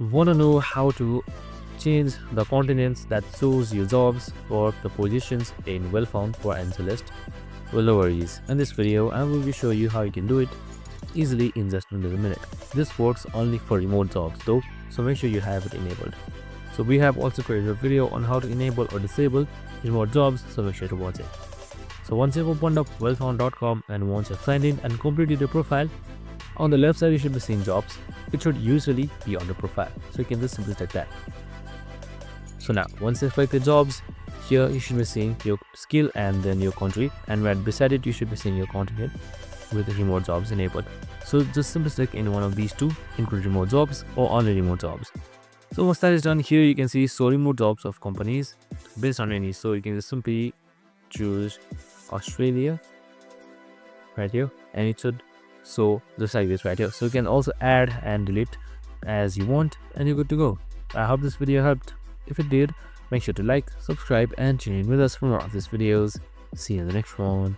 Want to know how to change the continents that shows your jobs for the positions in well found for AngelList? Well, no worries. In this video, I will be show you how you can do it easily in just under a minute. This works only for remote jobs though, so make sure you have it enabled. So we have also created a video on how to enable or disable remote jobs, so make sure to watch it. So once you've opened up wellfound.com and once you've signed in and completed your profile, on the left side you should be seeing jobs. It should usually be on the profile, so you can just simply check that. So now once you click the jobs, here you should be seeing your skill and then your country, and right beside it you should be seeing your continent with the remote jobs enabled. So just simply click in one of these two, include remote jobs or only remote jobs. So once that is done, here you can see show remote jobs of companies based on any. So you can just simply choose Australia right here, and it should show just like this right here. So you can also add and delete as you want, and you're good to go. I hope this video helped. If it did, make sure to like, subscribe, and tune in with us for more of these videos. See you in the next one.